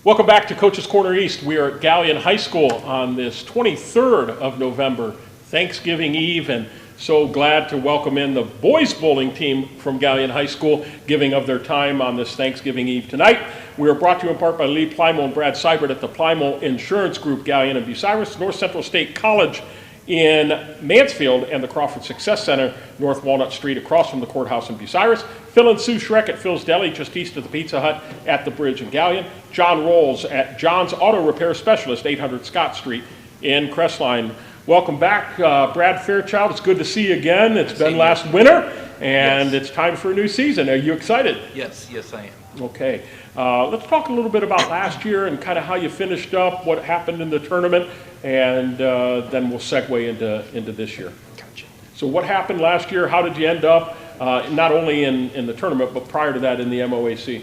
Welcome back to Coach's Corner East. We are at Galleon High School on this 23rd of November, Thanksgiving Eve, and so glad to welcome in the Boys Bowling Team from Galleon High School, giving of their time on this Thanksgiving Eve tonight. We are brought to you in part by Lee Plymouth and Brad Seibert at the Plymouth Insurance Group, Galleon and Bucyrus, North Central State College in Mansfield, and the Crawford Success Center, North Walnut Street, across from the courthouse in Bucyrus. Phil and Sue Schreck at Phil's Deli, just east of the Pizza Hut at the bridge in Galleon. John Rolls at John's Auto Repair Specialist, 800 Scott Street in Crestline. Welcome back, Brad Fairchild. It's good to see you again. It's been last winter, and it's time for a new season. Are you excited? Yes, I am. Okay. Let's talk a little bit about last year and kind of how you finished up, what happened in the tournament, and then we'll segue into this year. Gotcha. So what happened last year? How did you end up, not only in the tournament, but prior to that in the MOAC?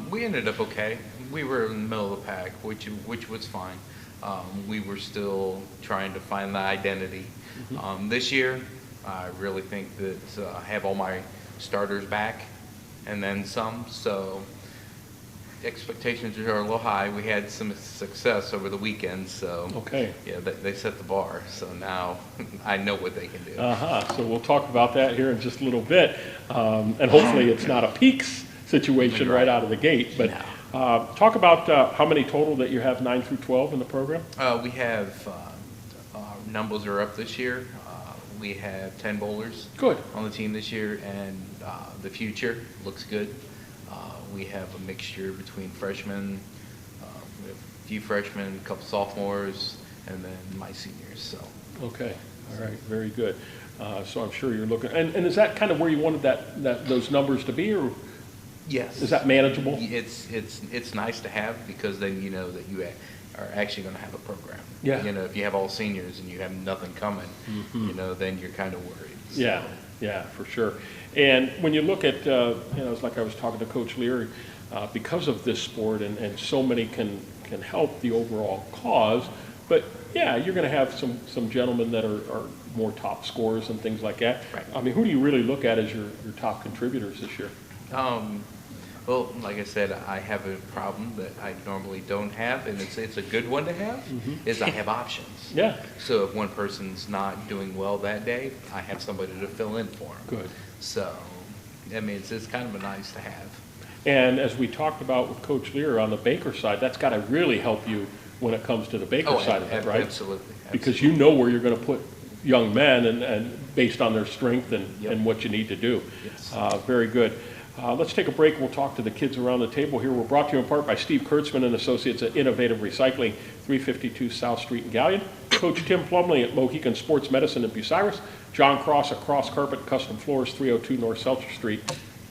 We ended up okay. We were in the middle of the pack, which was fine. We were still trying to find the identity. This year, I really think that I have all my starters back and then some, so expectations are a little high. We had some success over the weekend, so okay. Yeah, they set the bar, so now I know what they can do. So we'll talk about that here in just a little bit, and hopefully it's not a peaks situation right out of the gate, but talk about how many total that you have, 9 through 12 in the program? We have, numbers are up this year. We have 10 bowlers on the team this year, and the future looks good. We have a mixture between freshmen, we have a few freshmen, a couple sophomores, and then my seniors. So. Okay, all right, very good. So I'm sure you're looking, and is that kind of where you wanted those numbers to be, or? Yes. Is that manageable? It's nice to have, because then you know that you are actually going to have a program. Yeah. You know, if you have all seniors and you have nothing coming, you know, then you're kind of worried. So. Yeah, for sure. And when you look at, it's like I was talking to Coach Leary, because of this sport, and so many can help the overall cause, but yeah, you're going to have some gentlemen that are more top scorers and things like that. Right. I mean, who do you really look at as your top contributors this year? Well, like I said, I have a problem that I normally don't have, and it's a good one to have, is I have options. Yeah. So if one person's not doing well that day, I have somebody to fill in for them. Good. So, I mean, it's kind of a nice to have. And as we talked about with Coach Lear on the Baker side, that's got to really help you when it comes to the Baker side of it, right? Absolutely. Because you know where you're going to put young men, and based on their strength and what you need to do. Yes. Very good. Let's take a break. We'll talk to the kids around the table here. We're brought to you in part by Steve Kurtzman and Associates at Innovative Recycling, 352 South Street in Galleon. Coach Tim Plumley at Mohican Sports Medicine in Bucyrus. John Cross at Cross Carpet Custom Floors, 302 North Seltzer Street,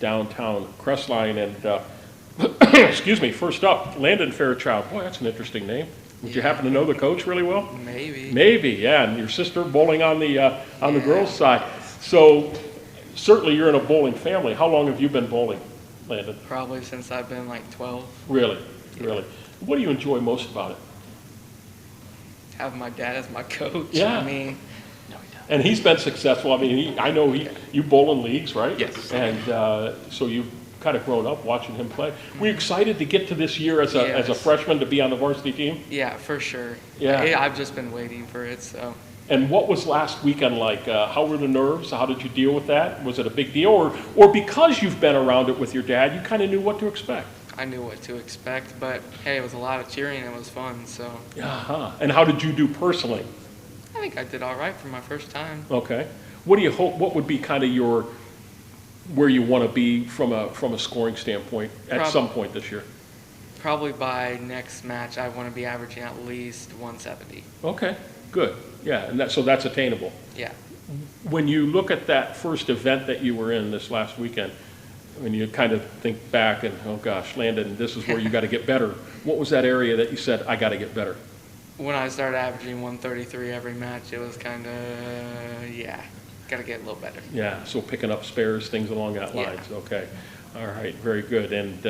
downtown Crestline. And excuse me, first up, Landon Fairchild. Boy, that's an interesting name. Would you happen to know the coach really well? Maybe. Maybe, yeah. And your sister bowling on the girls' side. So certainly you're in a bowling family. How long have you been bowling, Landon? Probably since I've been like 12. Really? What do you enjoy most about it? Having my dad as my coach. Yeah. I mean, and he's been successful. I mean, I know you bowl in leagues, right? Yes. And so you've kind of grown up watching him play. Were you excited to get to this year as a freshman to be on the varsity team? Yeah, for sure. Yeah. I've just been waiting for it, so. And what was last weekend like? How were the nerves? How did you deal with that? Was it a big deal? Or because you've been around it with your dad, you kind of knew what to expect? I knew what to expect, but hey, it was a lot of cheering and it was fun, so. And how did you do personally? I think I did all right for my first time. Okay. What do you hope, what would be kind of where you want to be from a scoring standpoint at some point this year? Probably by next match, I want to be averaging at least 170. Okay, good. Yeah, and so that's attainable. Yeah. When you look at that first event that you were in this last weekend, when you kind of think back and, oh gosh, Landon, this is where you got to get better. What was that area that you said, I got to get better? When I started averaging 133 every match, it was kind of, got to get a little better. Yeah, so picking up spares, things along that lines. Yeah. Okay, all right, very good. And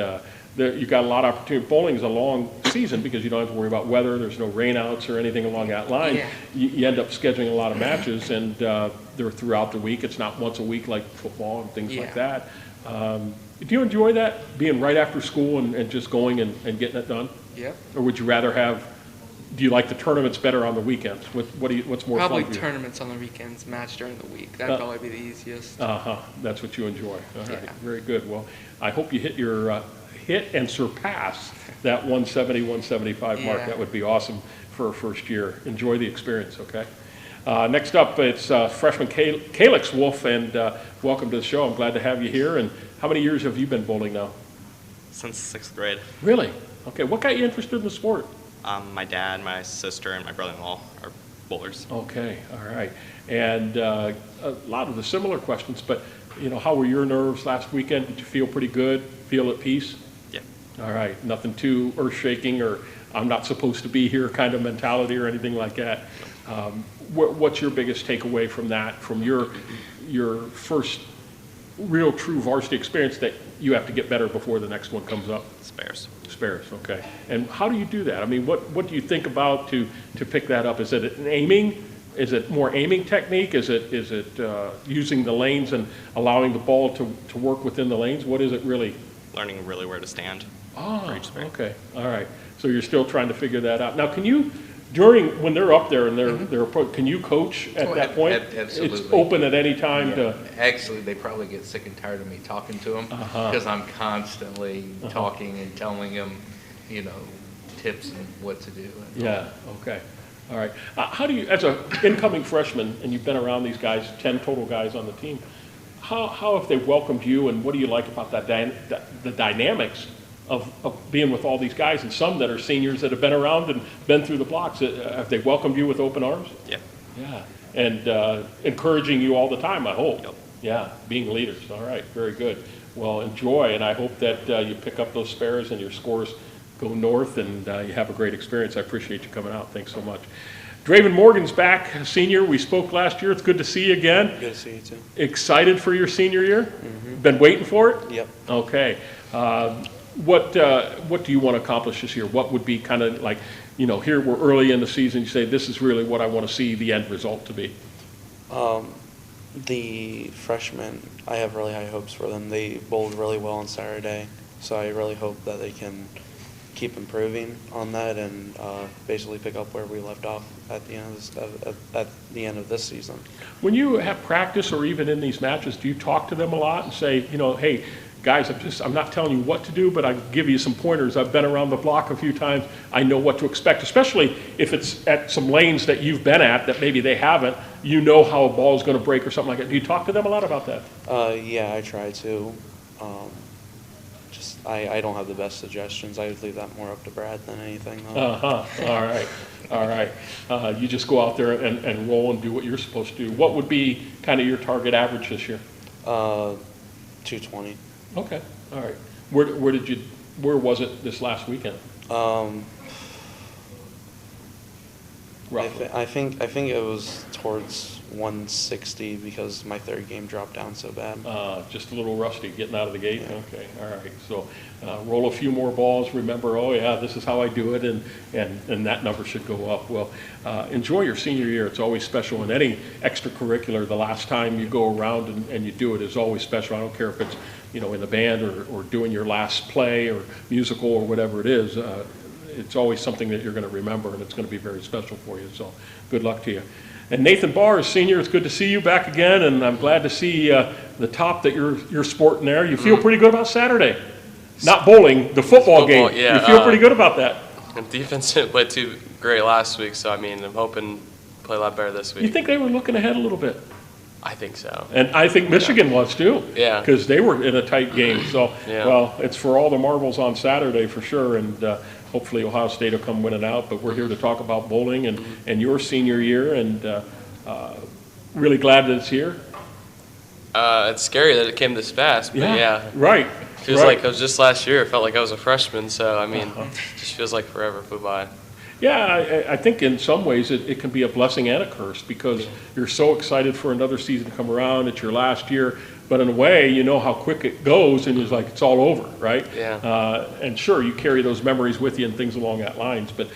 you got a lot of opportunity. Bowling is a long season because you don't have to worry about weather. There's no rainouts or anything along that line. Yeah. You end up scheduling a lot of matches, and they're throughout the week. It's not once a week like football and things like that. Do you enjoy that, being right after school and just going and getting it done? Yep. Or would you rather do you like the tournaments better on the weekends? What's more Probably fun for you? tournaments on the weekends, match during the week. That'd probably be the easiest. That's what you enjoy. All right, Yeah. very good. Well, I hope you hit and surpass that 170, 175 mark. Yeah. That would be awesome for a first year. Enjoy the experience, okay? Next up, it's freshman Calix Wolf, and welcome to the show. I'm glad to have you here. And how many years have you been bowling now? Since sixth grade. Really? Okay, what got you interested in the sport? My dad, my sister, and my brother-in-law are bowlers. Okay, all right. And a lot of the similar questions, but how were your nerves last weekend? Did you feel pretty good? Feel at peace? Yeah. All right, nothing too earth-shaking or I'm not supposed to be here kind of mentality or anything like that. What's your biggest takeaway from that, from your first real true varsity experience that you have to get better before the next one comes up? Spares. Spares, okay. And how do you do that? I mean, what do you think about to pick that up? Is it an aiming? Is it more aiming technique? Is it using the lanes and allowing the ball to work within the lanes? What is it really? Learning really where to stand. Oh, each spare. okay, all right. So you're still trying to figure that out. Now, can you, when they're up there and they're can you coach at that point? Absolutely. It's open at any time to. Actually, they probably get sick and tired of me talking to them because I'm constantly talking and telling them, tips and what to do. Yeah, okay. All right. How do you, as an incoming freshman, and you've been around these guys, 10 total guys on the team, how have they welcomed you, and what do you like about that the dynamics of being with all these guys, and some that are seniors that have been around and been through the blocks? Have they welcomed you with open arms? Yeah. Yeah. And encouraging you all the time, I hope. Yep. Yeah, being leaders. All right, very good. Well, enjoy, and I hope that you pick up those spares and your scores go north, and you have a great experience. I appreciate you coming out. Thanks so much. Draven Morgan's back, senior. We spoke last year. It's good to see you again. Good to see you too. Excited for your senior year? Been waiting for it? Yep. Okay. What do you want to accomplish this year? What would be kind of like, here we're early in the season, you say, this is really what I want to see the end result to be? The freshmen, I have really high hopes for them. They bowled really well on Saturday, so I really hope that they can keep improving on that and basically pick up where we left off at the end of this season. When you have practice or even in these matches, do you talk to them a lot and say, hey, guys, I'm not telling you what to do, but I can give you some pointers. I've been around the block a few times. I know what to expect, especially if it's at some lanes that you've been at that maybe they haven't. You know how a ball is going to break or something like that. Do you talk to them a lot about that? Yeah, I try to. I don't have the best suggestions. I would leave that more up to Brad than anything, though. All right. You just go out there and roll and do what you're supposed to do. What would be kind of your target average this year? 220. Okay. All right. Where was it this last weekend? Roughly. I think it was towards 160 because my third game dropped down so bad. Just a little rusty getting out of the gate? Yeah. Okay, all right. So roll a few more balls, remember, oh yeah, this is how I do it, and that number should go up. Well, enjoy your senior year. It's always special, and any extracurricular, the last time you go around and you do it is always special. I don't care if it's, in the band or doing your last play or musical or whatever it is. It's always something that you're going to remember, and it's going to be very special for you. So good luck to you. And Nathan Barr, senior, it's good to see you back again, and I'm glad to see the top that you're sporting there. You feel pretty good about Saturday? Not bowling, the football game. Yeah, you feel pretty good about that? Defense didn't play too great last week, so I'm hoping to play a lot better this week. You think they were looking ahead a little bit? I think so. And I think Michigan was too. Yeah. Because they were in a tight game. So, Yeah. Well, it's for all the marbles on Saturday for sure, and hopefully Ohio State will come winning out. But we're here to talk about bowling and your senior year, and really glad that it's here. It's scary that it came this fast, but yeah. Right. Feels like it was just last year. It felt like I was a freshman, so it just feels like forever flew by. Yeah, I think in some ways it can be a blessing and a curse because you're so excited for another season to come around. It's your last year, but in a way, you know how quick it goes, and it's like it's all over, right? Yeah. And sure, you carry those memories with you and things along that lines. But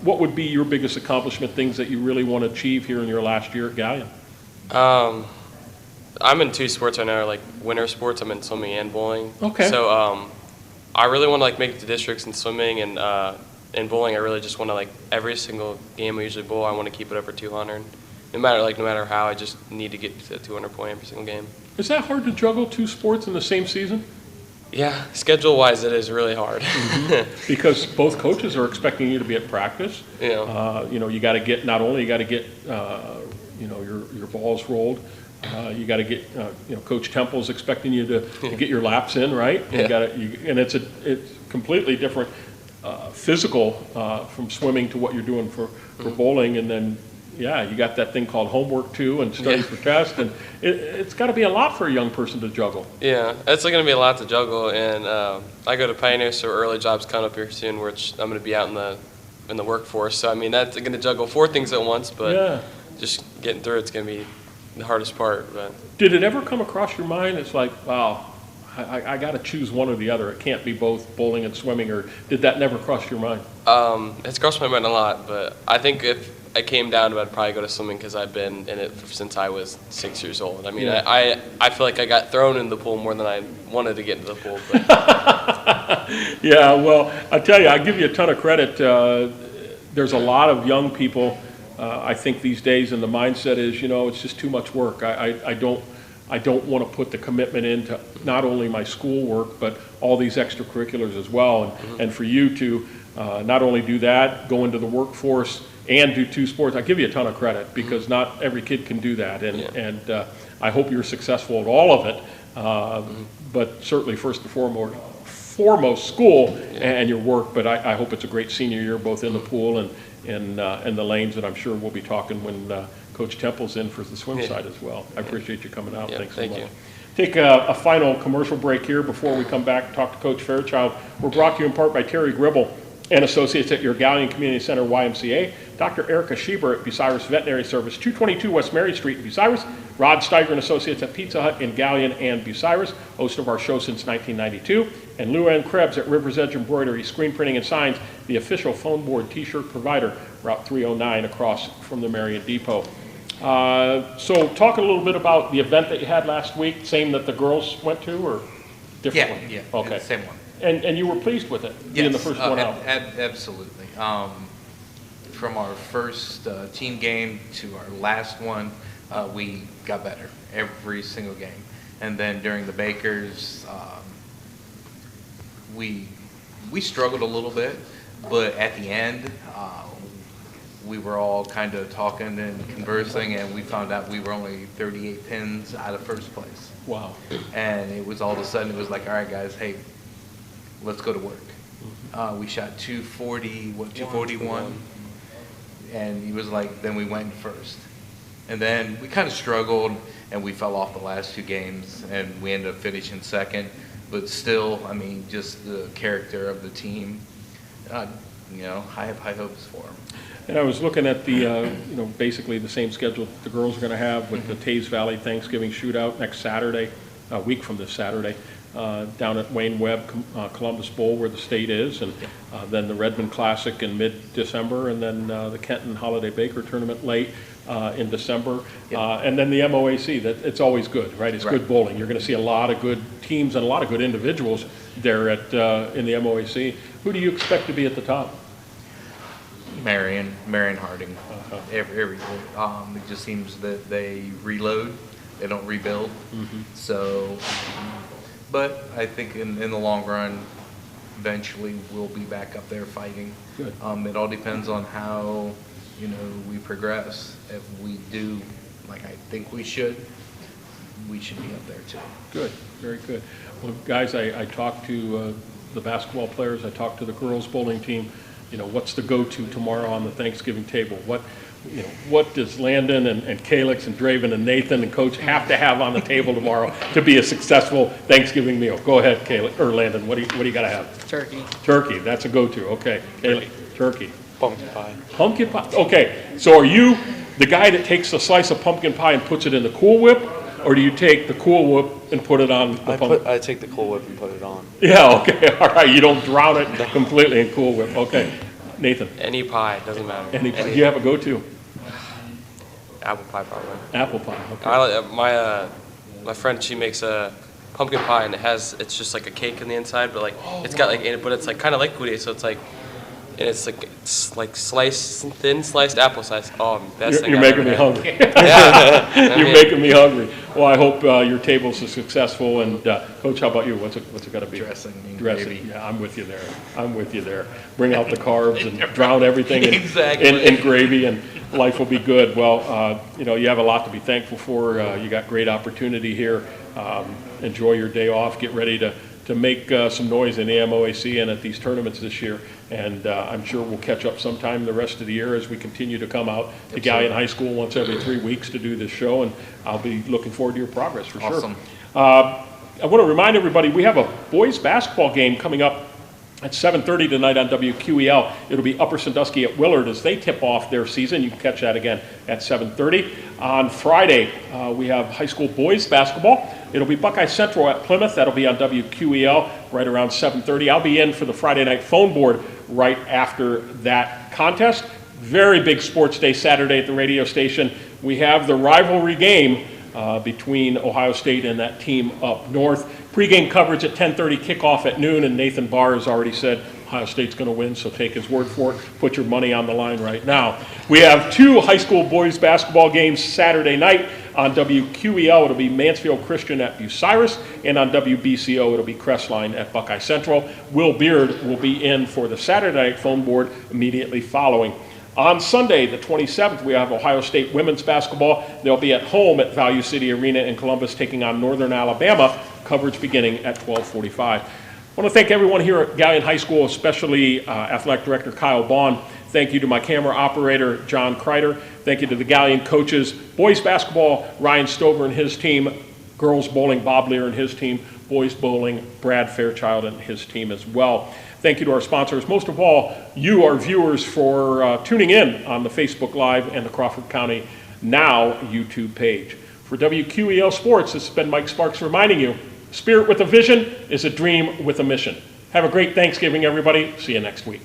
what would be your biggest accomplishment, things that you really want to achieve here in your last year at Gallion? I'm in two sports right now, like winter sports. I'm in swimming and bowling. Okay. So I really want to like make it to districts in swimming, and in bowling, I really just want to like every single game I usually bowl, I want to keep it over 200. No matter how, I just need to get to the 200 point every single game. Is that hard to juggle two sports in the same season? Yeah, schedule-wise, it is really hard. Because both coaches are expecting you to be at practice. Yeah. You got to get, not only you got to get, your balls rolled, you got to get, Coach Temple's expecting you to get your laps in, right? Yeah. And it's completely different physical from swimming to what you're doing for bowling, and then you got that thing called homework too, and study for test, and it's got to be a lot for a young person to juggle. Yeah, it's going to be a lot to juggle, and I go to Pioneer, so early jobs coming up here soon, which I'm going to be out in the workforce. So I mean, that's going to juggle 4 things at once, but just getting through it's going to be the hardest part. But did it ever come across your mind? It's like, wow, I got to choose one or the other. It can't be both bowling and swimming, or did that never cross your mind? It's crossed my mind a lot, but I think if I came down to it, I'd probably go to swimming because I've been in it since I was 6 years old. I mean, I feel like I got thrown in the pool more than I wanted to get into the pool. But. Yeah, well, I tell you, I give you a ton of credit. There's a lot of young people, I think these days, and the mindset is, it's just too much work. I don't want to put the commitment into not only my schoolwork, but all these extracurriculars as well. And for you to not only do that, go into the workforce, and do 2 sports, I give you a ton of credit, because not every kid can do that, and I hope you're successful at all of it, but certainly first and foremost school and your work, but I hope it's a great senior year, both in the pool and in the lanes, and I'm sure we'll be talking when Coach Temple's in for the swim side as well. I appreciate you coming out. Thanks so much. Thank you. Take a final commercial break here before we come back and talk to Coach Fairchild. We're brought to you in part by Terry Gribble and Associates at your Gallion Community Center YMCA, Dr. Erica Schieber at Bucyrus Veterinary Service, 222 West Mary Street in Bucyrus, Rod Steiger and Associates at Pizza Hut in Gallion and Bucyrus, host of our show since 1992, and Lou Ann Krebs at River's Edge Embroidery, Screen Printing and Signs, the official phone board t-shirt provider, Route 309 across from the Marion Depot. So talk a little bit about the event that you had last week, same that the girls went to, or different one? Yeah, Okay. same one. And you were pleased with it, being the first one out? Absolutely. From our first team game to our last one, we got better every single game. And then during the Bakers, we struggled a little bit, but at the end, we were all kind of talking and conversing, and we found out we were only 38 pins out of first place. Wow. And it was all of a sudden, it was like, all right, guys, hey, let's go to work. We shot 241, and he was like, then we went first. And then we kind of struggled, and we fell off the last 2 games, and we ended up finishing second. But still, I mean, just the character of the team, I have high hopes for them. And I was looking at the, basically the same schedule the girls are going to have with the Taze Valley Thanksgiving Shootout next Saturday, a week from this Saturday, down at Wayne Webb Columbus Bowl where the state is, and then the Redmond Classic in mid-December, and then the Kenton Holiday Baker Tournament late in December, and then the MOAC. It's always good, right? It's good bowling. You're going to see a lot of good teams and a lot of good individuals there in the MOAC. Who do you expect to be at the top? Marion Harding. Every year. It just seems that they reload, they don't rebuild. So, but I think in the long run, eventually we'll be back up there fighting. Good. It all depends on how we progress. If we do, like I think we should be up there too. Good, very good. Well, guys, I talked to the basketball players. I talked to the girls bowling team. What's the go-to tomorrow on the Thanksgiving table? What does Landon and Calix and Draven and Nathan and Coach have to have on the table tomorrow to be a successful Thanksgiving meal? Go ahead, Calix or Landon. What do you got to have? Turkey. Turkey. That's a go-to. Okay, Calix. Turkey. Pumpkin pie. Pumpkin pie. Okay. So are you the guy that takes a slice of pumpkin pie and puts it in the Cool Whip, or do you take the Cool Whip and put it on the pumpkin? I take the Cool Whip and put it on. Yeah. Okay. All right. You don't drown it completely in Cool Whip. Okay. Nathan. Any pie, doesn't matter. Any pie. Do you have a go-to? Apple pie, probably. Apple pie. Okay. my friend, she makes a pumpkin pie, and it's just like a cake on the inside, but like it's got like, but it's like kind of liquidy, so it's like, and it's like thin sliced apple slice. Oh, best thing You're I've making me ever had. hungry. Yeah. You're making me hungry. Well, I hope your tables are successful. And Coach, how about you? What's it got to be? Dressing and Dressing. gravy. Yeah, I'm with you there. I'm with you there. Bring out the carbs and drown everything Exactly. in gravy, and life will be good. Well, you have a lot to be thankful for. You got great opportunity here. Enjoy your day off. Get ready to make some noise in the MOAC and at these tournaments this year. And I'm sure we'll catch up sometime the rest of the year as we continue to come out to Galleon High School once every 3 weeks to do this show. And I'll be looking forward to your progress for Awesome. sure. I want to remind everybody we have a boys basketball game coming up at 7:30 tonight on WQEL. It'll be Upper Sandusky at Willard as they tip off their season. You can catch that again at 7:30. On Friday, we have high school boys basketball. It'll be Buckeye Central at Plymouth. That'll be on WQEL right around 7:30. I'll be in for the Friday night phone board right after that contest. Very big sports day Saturday at the radio station. We have the rivalry game between Ohio State and that team up north. Pre-game coverage at 10:30, kickoff at noon, and Nathan Barr has already said Ohio State's going to win, so take his word for it. Put your money on the line right now. We have 2 high school boys basketball games Saturday night. On WQEL, it'll be Mansfield Christian at Bucyrus, and on WBCO, it'll be Crestline at Buckeye Central. Will Beard will be in for the Saturday night phone board immediately following. On Sunday, the 27th, we have Ohio State women's basketball. They'll be at home at Value City Arena in Columbus, taking on Northern Alabama. Coverage beginning at 12:45. I want to thank everyone here at Galleon High School, especially Athletic Director Kyle Bond. Thank you to my camera operator, John Kreider. Thank you to the Galleon coaches. Boys basketball, Ryan Stover and his team. Girls bowling, Bob Lear and his team. Boys bowling, Brad Fairchild and his team as well. Thank you to our sponsors. Most of all, you, our viewers, for tuning in on the Facebook Live and the Crawford County Now YouTube page. For WQEL Sports, this has been Mike Sparks reminding you, spirit with a vision is a dream with a mission. Have a great Thanksgiving, everybody. See you next week.